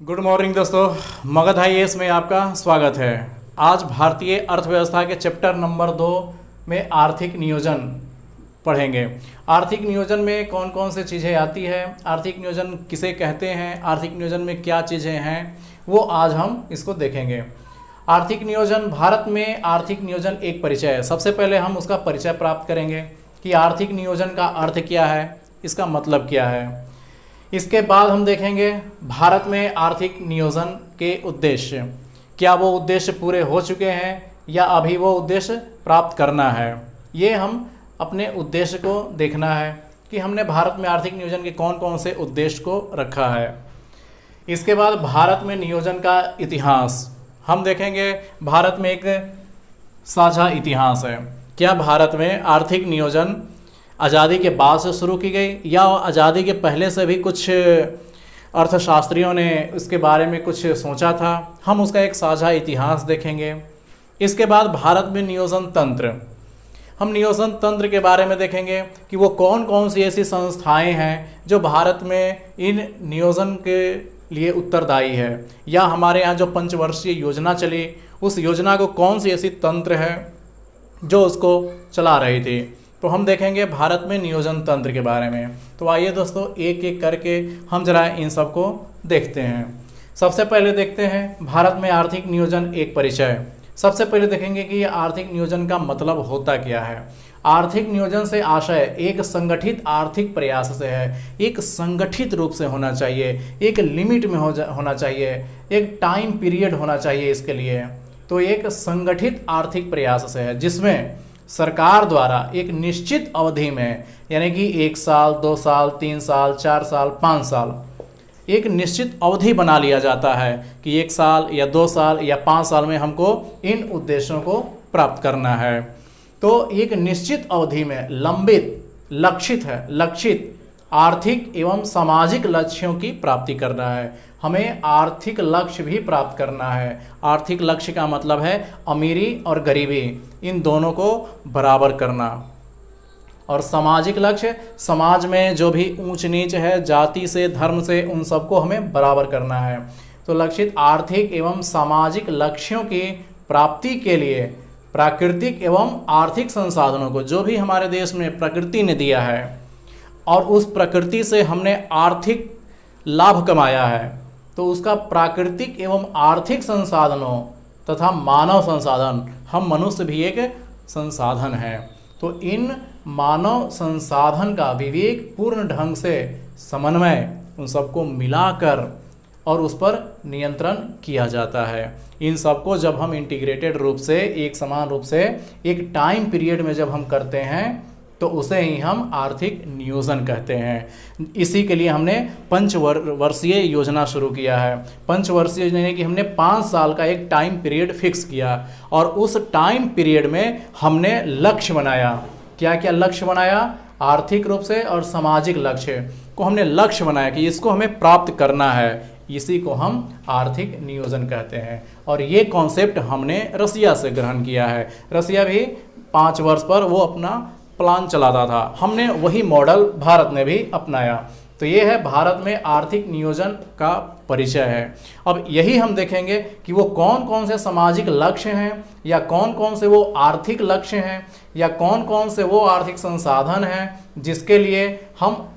Good morning दोस्तों, Magadh IAS में आपका स्वागत है। आज भारतीय अर्थव्यवस्था के चैप्टर नंबर 2 में आर्थिक नियोजन पढ़ेंगे। आर्थिक नियोजन में कौन कौन से चीज़ें आती है, आर्थिक नियोजन किसे कहते हैं, आर्थिक नियोजन में क्या चीज़ें हैं, वो आज हम इसको देखेंगे। आर्थिक नियोजन, भारत में आर्थिक नियोजन एक परिचय है। सबसे पहले हम उसका परिचय प्राप्त करेंगे कि आर्थिक नियोजन का अर्थ क्या है, इसका मतलब क्या है। इसके बाद हम देखेंगे भारत में आर्थिक नियोजन के उद्देश्य, क्या वो उद्देश्य पूरे हो चुके हैं या अभी वो उद्देश्य प्राप्त करना है। ये हम अपने उद्देश्य को देखना है कि हमने भारत में आर्थिक नियोजन के कौन कौन से उद्देश्य को रखा है। इसके बाद भारत में नियोजन का इतिहास हम देखेंगे। भारत में एक साझा इतिहास है। क्या भारत में आर्थिक नियोजन आज़ादी के बाद से शुरू की गई या आज़ादी के पहले से भी कुछ अर्थशास्त्रियों ने इसके बारे में कुछ सोचा था, हम उसका एक साझा इतिहास देखेंगे। इसके बाद भारत में नियोजन तंत्र, हम नियोजन तंत्र के बारे में देखेंगे कि वो कौन कौन सी ऐसी संस्थाएं हैं जो भारत में इन नियोजन के लिए उत्तरदायी है, या हमारे यहाँ जो पंचवर्षीय योजना चली उस योजना को कौन सी ऐसी तंत्र है जो उसको चला रही थी। तो हम देखेंगे भारत में नियोजन तंत्र के बारे में। तो आइए दोस्तों, एक एक करके हम जरा इन सब को देखते हैं। सबसे पहले देखते हैं भारत में आर्थिक नियोजन एक परिचय। सबसे पहले देखेंगे कि आर्थिक नियोजन का मतलब होता क्या है। आर्थिक नियोजन से आशय एक संगठित आर्थिक प्रयास से है, एक संगठित रूप से होना चाहिए, एक लिमिट में होना चाहिए, एक टाइम पीरियड होना चाहिए इसके लिए। तो एक संगठित आर्थिक प्रयास से है जिसमें सरकार द्वारा एक निश्चित अवधि में, यानी कि 1 साल, 2 साल, 3 साल, 4 साल, 5 साल, एक निश्चित अवधि बना लिया जाता है कि 1 साल या 2 साल या 5 साल में हमको इन उद्देश्यों को प्राप्त करना है। तो एक निश्चित अवधि में लक्षित आर्थिक एवं सामाजिक लक्ष्यों की प्राप्ति करना है। हमें आर्थिक लक्ष्य भी प्राप्त करना है। आर्थिक लक्ष्य का मतलब है अमीरी और गरीबी, इन दोनों को बराबर करना। और सामाजिक लक्ष्य, समाज में जो भी ऊंच नीच है, जाति से, धर्म से, उन सबको हमें बराबर करना है। तो लक्षित आर्थिक एवं सामाजिक लक्ष्यों की प्राप्ति के लिए प्राकृतिक एवं आर्थिक संसाधनों को, जो भी हमारे देश में प्रकृति ने दिया है और उस प्रकृति से हमने आर्थिक लाभ कमाया है, तो उसका प्राकृतिक एवं आर्थिक संसाधनों तथा मानव संसाधन, हम मनुष्य भी एक संसाधन है, तो इन मानव संसाधन का विवेक पूर्ण ढंग से समन्वय, उन सबको मिलाकर और उस पर नियंत्रण किया जाता है। इन सबको जब हम इंटीग्रेटेड रूप से, एक समान रूप से, एक टाइम पीरियड में जब हम करते हैं तो उसे ही हम आर्थिक नियोजन कहते हैं। इसी के लिए हमने पंचवर्षीय योजना शुरू किया है। पंचवर्षीय योजना यानी कि हमने 5 साल का एक टाइम पीरियड फिक्स किया और उस टाइम पीरियड में हमने लक्ष्य बनाया। क्या क्या लक्ष्य बनाया? आर्थिक रूप से और सामाजिक लक्ष्य को हमने लक्ष्य बनाया कि इसको हमें प्राप्त करना है। इसी को हम आर्थिक नियोजन कहते हैं। और ये कॉन्सेप्ट हमने रसिया से ग्रहण किया है। रसिया भी 5 वर्ष पर वो अपना प्लान चलाता था, हमने वही मॉडल भारत ने भी अपनाया। तो ये है भारत में आर्थिक नियोजन का परिचय है। अब यही हम देखेंगे कि वो कौन कौन से सामाजिक लक्ष्य हैं, या कौन कौन से वो आर्थिक लक्ष्य हैं, या कौन कौन से वो आर्थिक संसाधन हैं जिसके लिए हम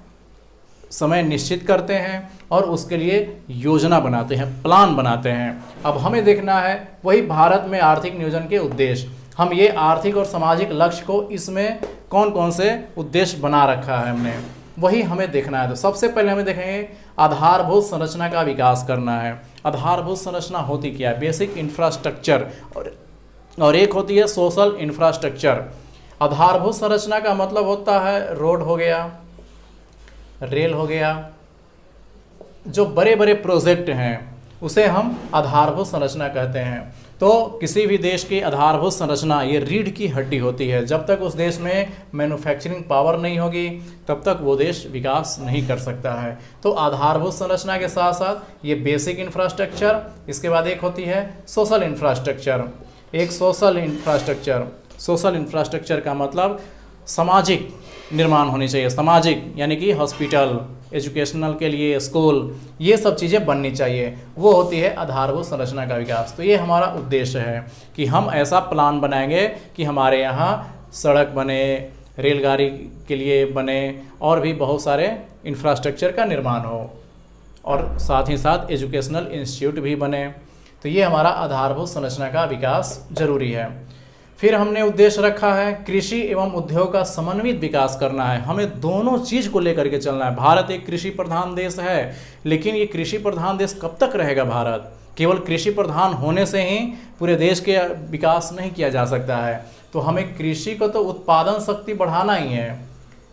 समय निश्चित करते हैं और उसके लिए योजना बनाते हैं, प्लान बनाते हैं। अब हमें देखना है वही भारत में आर्थिक नियोजन के उद्देश्य। हम ये आर्थिक और सामाजिक लक्ष्य को, इसमें कौन कौन से उद्देश्य बना रखा है हमने, वही हमें देखना है। तो सबसे पहले हमें देखेंगे आधारभूत संरचना का विकास करना है। आधारभूत संरचना होती क्या है? बेसिक इंफ्रास्ट्रक्चर, और एक होती है सोशल इंफ्रास्ट्रक्चर। आधारभूत संरचना का मतलब होता है रोड हो गया, रेल हो गया, जो बड़े बड़े प्रोजेक्ट हैं उसे हम आधारभूत संरचना कहते हैं। तो किसी भी देश की आधारभूत संरचना ये रीढ़ की हड्डी होती है। जब तक उस देश में मैन्युफैक्चरिंग पावर नहीं होगी तब तक वो देश विकास नहीं कर सकता है। तो आधारभूत संरचना के साथ साथ ये बेसिक इंफ्रास्ट्रक्चर, इसके बाद एक होती है सोशल इंफ्रास्ट्रक्चर। एक सोशल इंफ्रास्ट्रक्चर का मतलब सामाजिक निर्माण होनी चाहिए, सामाजिक यानी कि हॉस्पिटल, एजुकेशनल के लिए स्कूल, ये सब चीज़ें बननी चाहिए। वो होती है आधारभूत संरचना का विकास। तो ये हमारा उद्देश्य है कि हम ऐसा प्लान बनाएंगे कि हमारे यहाँ सड़क बने, रेलगाड़ी के लिए बने और भी बहुत सारे इंफ्रास्ट्रक्चर का निर्माण हो, और साथ ही साथ एजुकेशनल इंस्टीट्यूट भी बने। तो ये हमारा आधारभूत संरचना का विकास जरूरी है। फिर हमने उद्देश्य रखा है कृषि एवं उद्योग का समन्वित विकास करना है। हमें दोनों चीज़ को लेकर के चलना है। भारत एक कृषि प्रधान देश है, लेकिन ये कृषि प्रधान देश कब तक रहेगा? भारत केवल कृषि प्रधान होने से ही पूरे देश के विकास नहीं किया जा सकता है। तो हमें कृषि को तो उत्पादन शक्ति बढ़ाना ही है,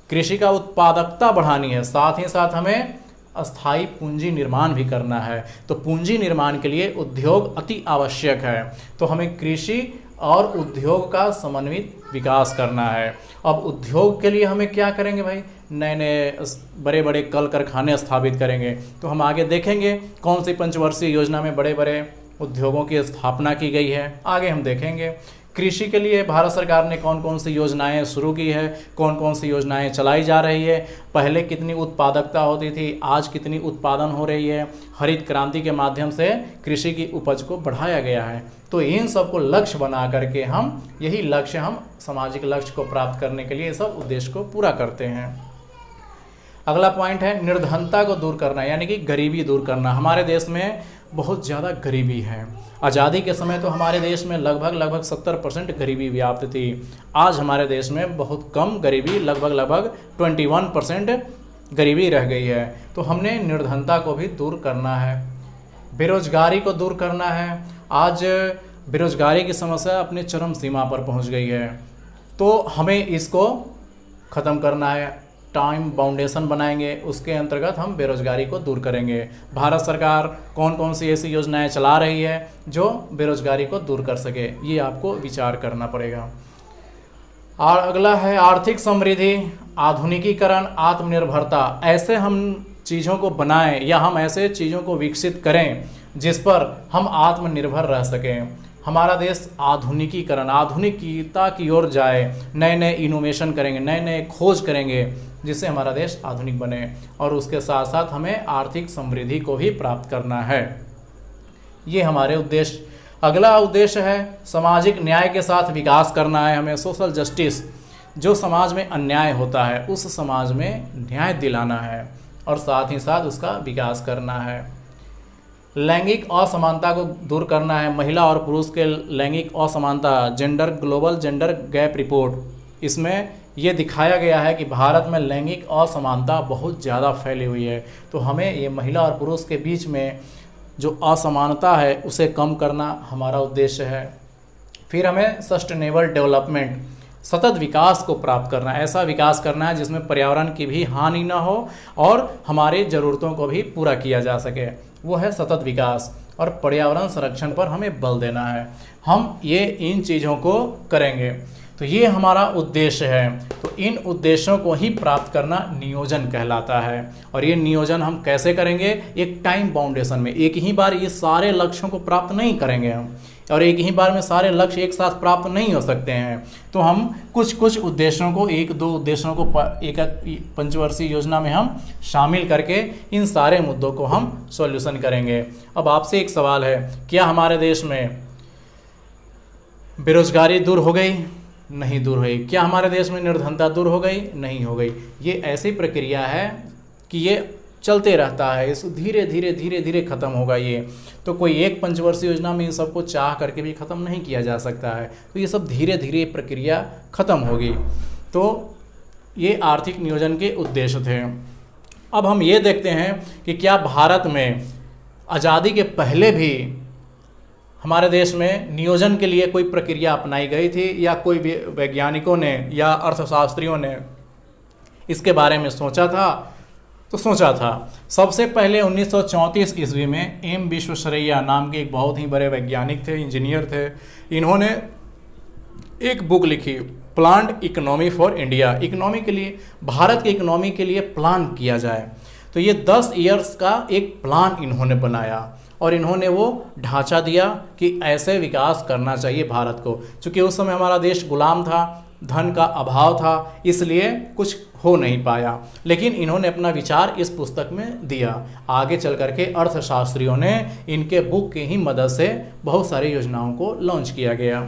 कृषि का उत्पादकता बढ़ानी है, साथ ही साथ हमें अस्थायी पूंजी निर्माण भी करना है। तो पूंजी निर्माण के लिए उद्योग अति आवश्यक है। तो हमें कृषि और उद्योग का समन्वित विकास करना है। अब उद्योग के लिए हमें क्या करेंगे भाई? नए नए बड़े बड़े कल कारखाने स्थापित करेंगे। तो हम आगे देखेंगे कौन सी पंचवर्षीय योजना में बड़े बड़े उद्योगों की स्थापना की गई है, आगे हम देखेंगे। कृषि के लिए भारत सरकार ने कौन कौन सी योजनाएं शुरू की है, कौन कौन सी योजनाएं चलाई जा रही है, पहले कितनी उत्पादकता होती थी, आज कितनी उत्पादन हो रही है। हरित क्रांति के माध्यम से कृषि की उपज को बढ़ाया गया है। तो इन सबको लक्ष्य बना करके हम यही लक्ष्य, हम सामाजिक लक्ष्य को प्राप्त करने के लिए ये सब उद्देश्य को पूरा करते हैं। अगला पॉइंट है निर्धनता को दूर करना, यानी कि गरीबी दूर करना। हमारे देश में बहुत ज़्यादा गरीबी है। आज़ादी के समय तो हमारे देश में लगभग 70% गरीबी व्याप्त थी। आज हमारे देश में बहुत कम गरीबी, लगभग 21% गरीबी रह गई है। तो हमने निर्धनता को भी दूर करना है, बेरोजगारी को दूर करना है। आज बेरोजगारी की समस्या अपने चरम सीमा पर पहुंच गई है, तो हमें इसको ख़त्म करना है। टाइम बाउंडेशन बनाएंगे, उसके अंतर्गत हम बेरोजगारी को दूर करेंगे। भारत सरकार कौन कौन सी ऐसी योजनाएं चला रही है जो बेरोजगारी को दूर कर सके, ये आपको विचार करना पड़ेगा। और अगला है आर्थिक समृद्धि, आधुनिकीकरण, आत्मनिर्भरता। ऐसे हम चीज़ों को बनाएं या हम ऐसे चीज़ों को विकसित करें जिस पर हम आत्मनिर्भर रह सकें। हमारा देश आधुनिकीकरण, आधुनिकता की ओर जाए, नए नए इनोवेशन करेंगे, नए नए खोज करेंगे जिससे हमारा देश आधुनिक बने। और उसके साथ साथ हमें आर्थिक समृद्धि को भी प्राप्त करना है। ये हमारे उद्देश्य। अगला उद्देश्य है सामाजिक न्याय के साथ विकास करना है। हमें सोशल जस्टिस, जो समाज में अन्याय होता है उस समाज में न्याय दिलाना है और साथ ही साथ उसका विकास करना है। लैंगिक असमानता को दूर करना है। महिला और पुरुष के लैंगिक असमानता, gender global gender gap report, इसमें ये दिखाया गया है कि भारत में लैंगिक असमानता बहुत ज़्यादा फैली हुई है। तो हमें ये महिला और पुरुष के बीच में जो असमानता है उसे कम करना हमारा उद्देश्य है। फिर हमें सस्टेनेबल डेवलपमेंट, सतत विकास को प्राप्त करना है। ऐसा विकास करना है जिसमें पर्यावरण की भी हानि ना हो और हमारी ज़रूरतों को भी पूरा किया जा सके, वो है सतत विकास। और पर्यावरण संरक्षण पर हमें बल देना है। हम ये इन चीज़ों को करेंगे। तो ये हमारा उद्देश्य है। तो इन उद्देश्यों को ही प्राप्त करना नियोजन कहलाता है। और ये नियोजन हम कैसे करेंगे? एक टाइम बाउंडेशन में। एक ही बार ये सारे लक्ष्यों को प्राप्त नहीं करेंगे हम, और एक ही बार में सारे लक्ष्य एक साथ प्राप्त नहीं हो सकते हैं। तो हम कुछ कुछ उद्देश्यों को, एक दो उद्देश्यों को एक पंचवर्षीय योजना में हम शामिल करके इन सारे मुद्दों को हम सॉल्यूशन करेंगे। अब आपसे एक सवाल है, क्या हमारे देश में बेरोजगारी दूर हो गई? नहीं दूर हुई। क्या हमारे देश में निर्धनता दूर हो गई? नहीं हो गई। ये ऐसी प्रक्रिया है कि ये चलते रहता है, इस धीरे धीरे ख़त्म होगा ये। तो कोई एक पंचवर्षीय योजना में इन सबको चाह करके भी ख़त्म नहीं किया जा सकता है। तो ये सब धीरे धीरे प्रक्रिया ख़त्म होगी। तो ये आर्थिक नियोजन के उद्देश्य थे। अब हम ये देखते हैं कि क्या भारत में आज़ादी के पहले भी हमारे देश में नियोजन के लिए कोई प्रक्रिया अपनाई गई थी, या कोई वैज्ञानिकों ने या अर्थशास्त्रियों ने इसके बारे में सोचा था? तो सोचा था। सबसे पहले 1934 ईस्वी में एम विश्वेश्वरैया नाम के एक बहुत ही बड़े वैज्ञानिक थे, इंजीनियर थे। इन्होंने एक बुक लिखी, planned economy for India. Economy के लिए, भारत की इकोनॉमी के लिए प्लान किया जाए। तो ये 10 ईयर्स का एक प्लान इन्होंने बनाया और इन्होंने वो ढांचा दिया कि ऐसे विकास करना चाहिए भारत को। चूँकि उस समय हमारा देश गुलाम था, धन का अभाव था, इसलिए कुछ हो नहीं पाया। लेकिन इन्होंने अपना विचार इस पुस्तक में दिया। आगे चल करके अर्थशास्त्रियों ने इनके बुक की ही मदद से बहुत सारी योजनाओं को लॉन्च किया गया।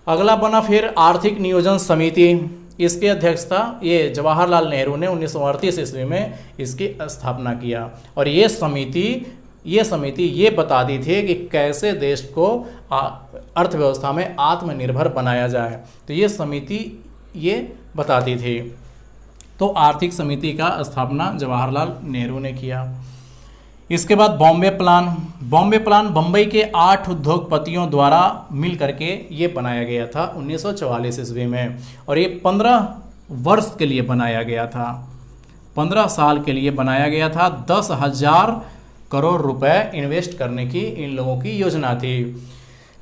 अगला बना फिर आर्थिक नियोजन समिति। इसकी अध्यक्षता ये जवाहरलाल नेहरू ने 1938 ईस्वी में इसकी स्थापना किया। और ये समिति ये बताती थी कि कैसे देश को अर्थव्यवस्था में आत्मनिर्भर बनाया जाए। तो ये समिति ये बताती थी। तो आर्थिक समिति का स्थापना जवाहरलाल नेहरू ने किया। इसके बाद बॉम्बे प्लान बम्बई के 8 उद्योगपतियों द्वारा मिल करके ये बनाया गया था 1944 ईस्वी में। और ये 15 वर्ष के लिए बनाया गया था, 15 साल के लिए बनाया गया था। 10,000 करोड़ रुपए इन्वेस्ट करने की इन लोगों की योजना थी।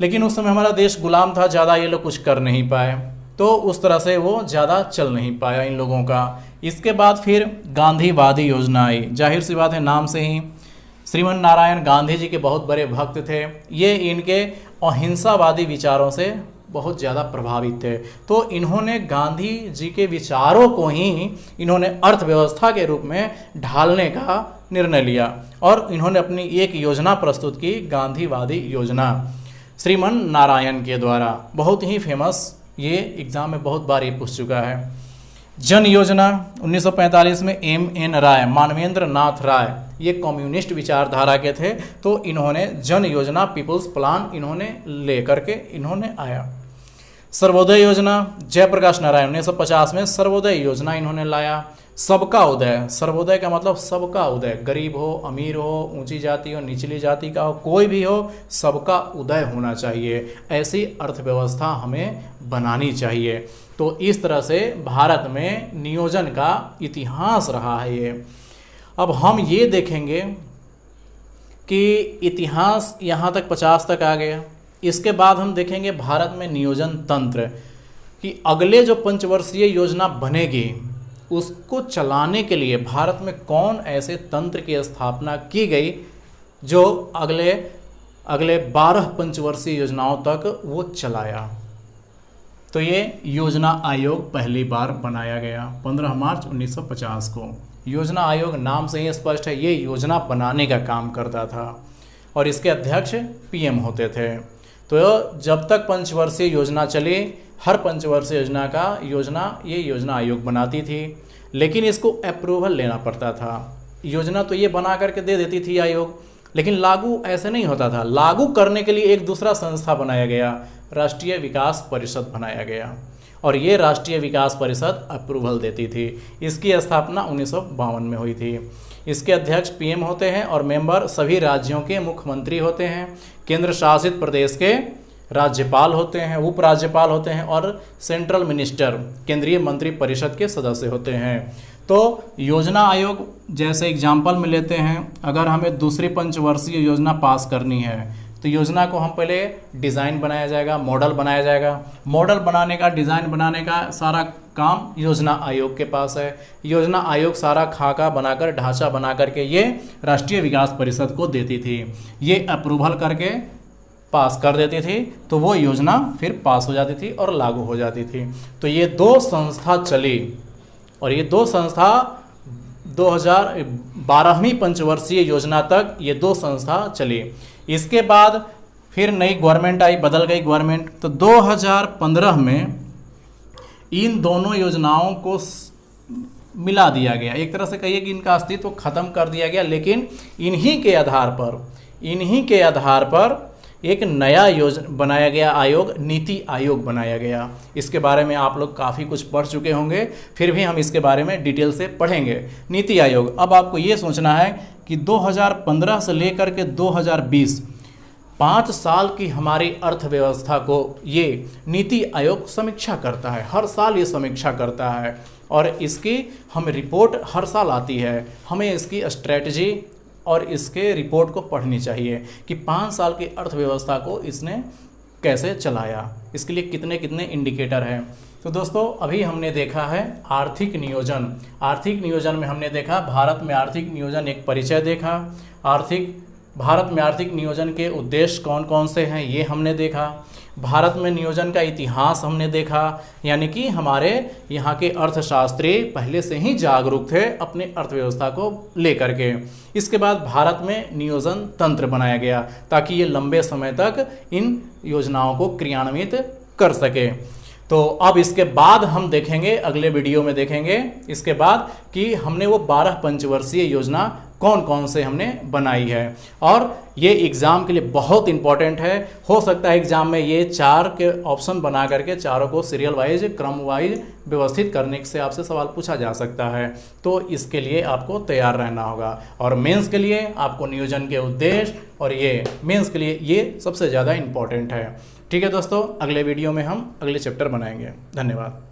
लेकिन उस समय हमारा देश गुलाम था, ज़्यादा ये लोग कुछ कर नहीं पाए, तो उस तरह से वो ज़्यादा चल नहीं पाया इन लोगों का। इसके बाद फिर गांधीवादी योजना आई। जाहिर सी बात है, नाम से ही श्रीमान नारायण गांधी जी के बहुत बड़े भक्त थे। ये इनके अहिंसावादी विचारों से बहुत ज़्यादा प्रभावित थे। तो इन्होंने गांधी जी के विचारों को ही इन्होंने अर्थव्यवस्था के रूप में ढालने का निर्णय लिया और इन्होंने अपनी एक योजना प्रस्तुत की, गांधीवादी योजना, श्रीमान नारायण के द्वारा। बहुत ही फेमस, ये एग्जाम में बहुत बार ये पूछ चुका है। जन योजना 1945 में M.N. राय, मानवेंद्र नाथ राय, ये कम्युनिस्ट विचारधारा के थे। तो इन्होंने जन योजना, पीपल्स प्लान इन्होंने लेकर के इन्होंने आया। सर्वोदय योजना, जयप्रकाश नारायण 1950 में सर्वोदय योजना इन्होंने लाया। सबका उदय, सर्वोदय का मतलब सबका उदय, गरीब हो, अमीर हो, ऊंची जाति हो, निचली जाति का हो, कोई भी हो, सबका उदय होना चाहिए। ऐसी अर्थव्यवस्था हमें बनानी चाहिए। तो इस तरह से भारत में नियोजन का इतिहास रहा है ये। अब हम ये देखेंगे कि इतिहास यहाँ तक 50 तक आ गया। इसके बाद हम देखेंगे भारत में नियोजन तंत्र, कि अगले जो पंचवर्षीय योजना बनेगी उसको चलाने के लिए भारत में कौन ऐसे तंत्र की स्थापना की गई जो अगले 12 पंचवर्षीय योजनाओं तक वो चलाया। तो ये योजना आयोग पहली बार बनाया गया 15 मार्च 1950 को। योजना आयोग नाम से ही स्पष्ट है, ये योजना बनाने का काम करता था और इसके अध्यक्ष PM होते थे। तो जब तक पंचवर्षीय योजना चली, हर पंचवर्षीय योजना का ये योजना आयोग बनाती थी, लेकिन इसको अप्रूवल लेना पड़ता था। योजना तो ये बना करके दे देती थी आयोग, लेकिन लागू ऐसे नहीं होता था। लागू करने के लिए एक दूसरा संस्था बनाया गया, राष्ट्रीय विकास परिषद बनाया गया, और ये राष्ट्रीय विकास परिषद अप्रूवल देती थी। इसकी स्थापना 1952 में हुई थी। इसके अध्यक्ष PM होते हैं और मेंबर सभी राज्यों के मुख्यमंत्री होते हैं। केंद्र शासित प्रदेश के राज्यपाल होते हैं, उपराज्यपाल होते हैं और सेंट्रल मिनिस्टर, केंद्रीय मंत्री परिषद के सदस्य होते हैं। तो योजना आयोग जैसे एग्जाम्पल में लेते हैं, अगर हमें दूसरी पंचवर्षीय योजना पास करनी है तो योजना को हम पहले डिज़ाइन बनाया जाएगा, मॉडल बनाया जाएगा। मॉडल बनाने का, डिज़ाइन बनाने का सारा काम योजना आयोग के पास है। योजना आयोग सारा खाका बनाकर, ढांचा बना करके ये राष्ट्रीय विकास परिषद को देती थी। ये अप्रूवल करके पास कर देती थी, तो वो योजना फिर पास हो जाती थी और लागू हो जाती थी। तो ये 2 संस्था चली और ये 2 संस्था 2012वीं पंचवर्षीय योजना तक ये 2 संस्था चली। इसके बाद फिर नई गवर्नमेंट आई, बदल गई गवर्नमेंट। तो 2015 में इन दोनों योजनाओं को मिला दिया गया। एक तरह से कहिए कि इनका अस्तित्व खत्म कर दिया गया, लेकिन इन्हीं के आधार पर एक नया योजना बनाया गया आयोग, नीति आयोग बनाया गया। इसके बारे में आप लोग काफ़ी कुछ पढ़ चुके होंगे, फिर भी हम इसके बारे में डिटेल से पढ़ेंगे। नीति आयोग, अब आपको ये सोचना है कि 2015 से लेकर के 2020 5 साल की हमारी अर्थव्यवस्था को ये नीति आयोग समीक्षा करता है। हर साल ये समीक्षा करता है और इसकी हम रिपोर्ट हर साल आती है। हमें इसकी स्ट्रेटजी और इसके रिपोर्ट को पढ़नी चाहिए कि 5 साल की अर्थव्यवस्था को इसने कैसे चलाया, इसके लिए कितने कितने इंडिकेटर हैं। तो दोस्तों, अभी हमने देखा है आर्थिक नियोजन। आर्थिक नियोजन में हमने देखा भारत में आर्थिक नियोजन एक परिचय देखा, आर्थिक भारत में आर्थिक नियोजन के उद्देश्य कौन कौन से हैं ये हमने देखा। भारत में नियोजन का इतिहास हमने देखा, यानी कि हमारे यहाँ के अर्थशास्त्री पहले से ही जागरूक थे अपने अर्थव्यवस्था को लेकर के। इसके बाद भारत में नियोजन तंत्र बनाया गया ताकि ये लंबे समय तक इन योजनाओं को क्रियान्वित कर सके। तो अब इसके बाद हम देखेंगे, अगले वीडियो में देखेंगे इसके बाद कि हमने वो 12 पंचवर्षीय योजना कौन कौन से हमने बनाई है। और ये एग्ज़ाम के लिए बहुत इंपॉर्टेंट है। हो सकता है एग्ज़ाम में ये 4 के ऑप्शन बना करके चारों को सीरियल वाइज, क्रम वाइज व्यवस्थित करने से आपसे सवाल पूछा जा सकता है। तो इसके लिए आपको तैयार रहना होगा। और मेंस के लिए आपको नियोजन के उद्देश्य और ये मेंस के लिए ये सबसे ज़्यादा इंपॉर्टेंट है। ठीक है दोस्तों, अगले वीडियो में हम अगले चैप्टर बनाएंगे। धन्यवाद।